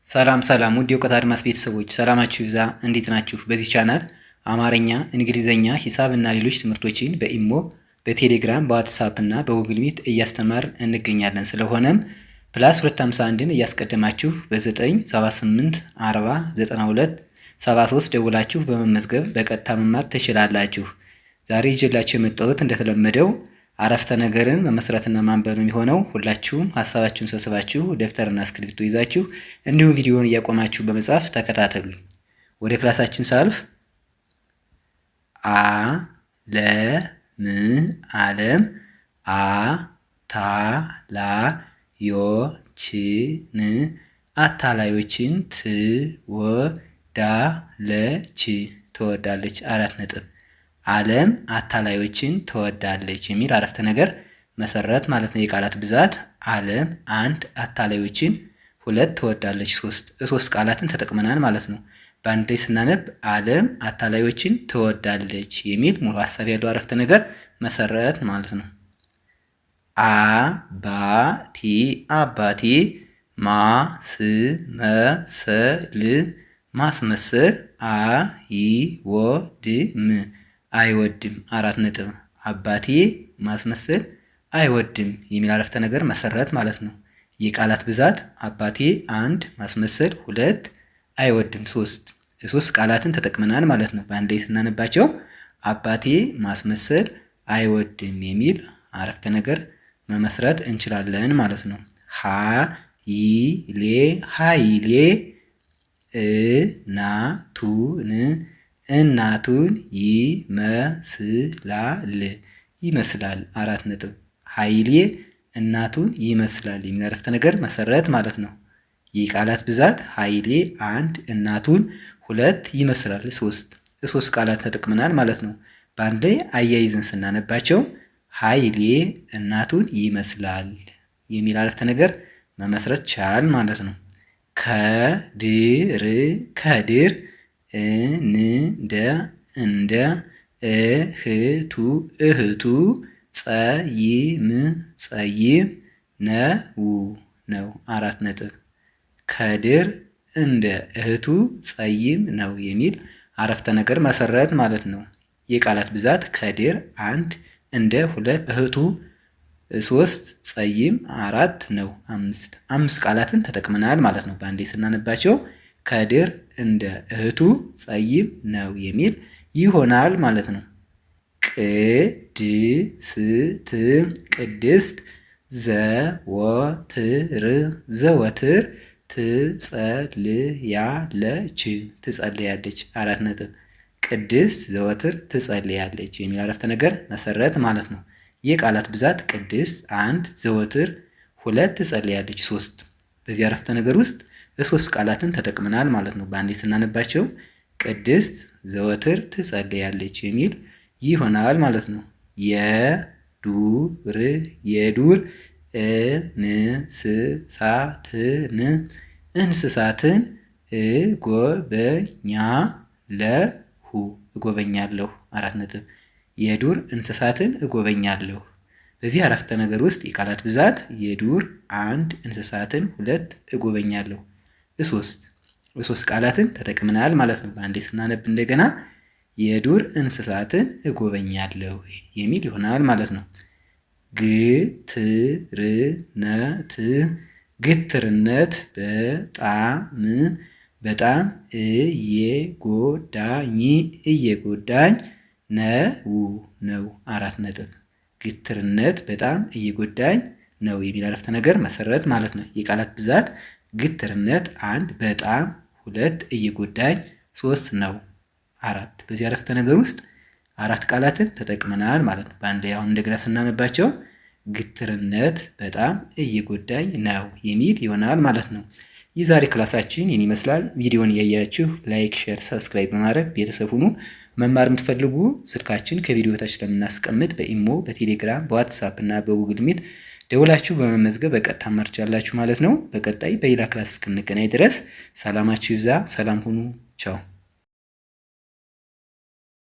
ሰላም ውድ የእውቀት አድማስ ቤተሰቦች ሰላማችሁ ይብዛ። እንዴት ናችሁ? በዚህ ቻናል አማርኛ፣ እንግሊዘኛ፣ ሂሳብ እና ሌሎች ትምህርቶችን በኢሞ፣ በቴሌግራም፣ በዋትሳፕ እና በጉግል ሚት እያስተማርን እንገኛለን። ስለሆነም ፕላስ 251ን እያስቀደማችሁ በ978 40 92 73 ደውላችሁ በመመዝገብ በቀጥታ መማር ትችላላችሁ። ዛሬ ይዤላችሁ የመጣሁት እንደተለመደው አረፍተ ነገርን መመስረትና ማንበብ ነው የሚሆነው። ሁላችሁም ሀሳባችሁን ሰብስባችሁ ደብተርና እስክሪብቶ ይዛችሁ እንዲሁም ቪዲዮውን እያቆማችሁ በመጻፍ ተከታተሉኝ። ወደ ክላሳችን ሳልፍ ዓለም አታላዮችን ትወዳለች። 4 ነጥብ። ዓለም አታላዮችን ትወዳለች የሚል አረፍተ ነገር መሰረት ማለት ነው። የቃላት ብዛት ዓለም 1፣ አታላዮችን 2፣ ትወዳለች 3። 3 ቃላትን ተጠቅመናል ማለት ነው። በአንድ ላይ ስናነብ ዓለም አታላዮችን ትወዳለች የሚል ሙሉ ሀሳብ ያለው አረፍተ ነገር መሰረት ማለት ነው። አባቴ ማስመሰል አይወድም። 4 ነጥብ። አባቴ ማስመሰል አይወድም የሚል አረፍተ ነገር መሰረት ማለት ነው። የቃላት ብዛት አባቴ 1፣ ማስመሰል 2፣ አይወድም 3። 3 ቃላትን ተጠቅመናል ማለት ነው። በአንድ ላይ ስናነባቸው አባቴ ማስመሰል አይወድም የሚል አረፍተ ነገር መመስረት እንችላለን ማለት ነው። ኃይሌ እናቱን ይመስላል 4 ነጥብ። ኃይሌ እናቱን ይመስላል የሚል አረፍተ ነገር መሰረት ማለት ነው። የቃላት ብዛት ኃይሌ 1፣ እናቱን 2፣ ይመስላል 3። 3 ቃላት ተጠቅመናል ማለት ነው። በአንድ ላይ አያይዘን ስናነባቸው ኃይሌ እናቱን ይመስላል የሚል አረፍተ ነገር መመስረት ቻል ማለት ነው። ከድር እንደ እህቱ ጸይም ነው 4 ነጥብ። ከድር እንደ እህቱ ጸይም ነው የሚል አረፍተ ነገር መሰረት ማለት ነው። የቃላት ብዛት ከድር 1፣ እንደ 2፣ እህቱ 3፣ ጸይም 4 ነው 5። 5 ቃላትን ተጠቅመናል ማለት ነው። በአንዴ ስናነባቸው ከድር እንደ እህቱ ጸይም ነው የሚል ይሆናል ማለት ነው። ቅድስት ዘወትር ትጸልያለች 4 ነጥብ። ቅድስት ዘወትር ትጸልያለች የሚል አረፍተ ነገር መሰረት ማለት ነው። የቃላት ብዛት ቅድስት 1፣ ዘወትር 2፣ ትጸልያለች 3። በዚህ አረፍተ ነገር ውስጥ 3 ቃላትን ተጠቅመናል ማለት ነው። በአንዴ ስናነባቸው ቅድስት ዘወትር ትጸልያለች የሚል ይሆናል ማለት ነው። የዱር እንስሳትን እጎበኛለሁ 4 ነጥብ። የዱር እንስሳትን እጎበኛለሁ። በዚህ አረፍተ ነገር ውስጥ የቃላት ብዛት የዱር 1፣ እንስሳትን 2፣ እጎበኛለሁ 3 ቃላትን ተጠቅመናል ማለት ነው። በአንዴ ስናነብ እንደገና የዱር እንስሳትን እጎበኛለሁ የሚል ይሆናል ማለት ነው። ግትርነት በጣም እየጎዳኝ ነው 4 ነጥብ። ግትርነት በጣም እየጎዳኝ ነው የሚል አረፍተ ነገር መሰረት ማለት ነው። የቃላት ብዛት ግትርነት 1፣ በጣም 2፣ እየጎዳኝ 3 ነው 4። በዚህ አረፍተ ነገር ውስጥ 4 ቃላትን ተጠቅመናል ማለት ነው። በአንድ ላይ አሁን እንደገና ስናነባቸው ግትርነት በጣም እየጎዳኝ ነው የሚል ይሆናል ማለት ነው። የዛሬ ክላሳችን ይህን ይመስላል። ቪዲዮውን እያያችሁ ላይክ፣ ሼር፣ ሰብስክራይብ በማድረግ ቤተሰብ ሁኑ። መማር የምትፈልጉ ስልካችን ከቪዲዮ ታች ስለምናስቀምጥ በኢሞ፣ በቴሌግራም፣ በዋትሳፕ እና በጉግል ሚት ደውላችሁ በመመዝገብ በቀጥታ መማር ትችላላችሁ ማለት ነው። በቀጣይ በሌላ ክላስ እስክንገናኝ ድረስ ሰላማችሁ ይብዛ። ሰላም ሁኑ። ቻው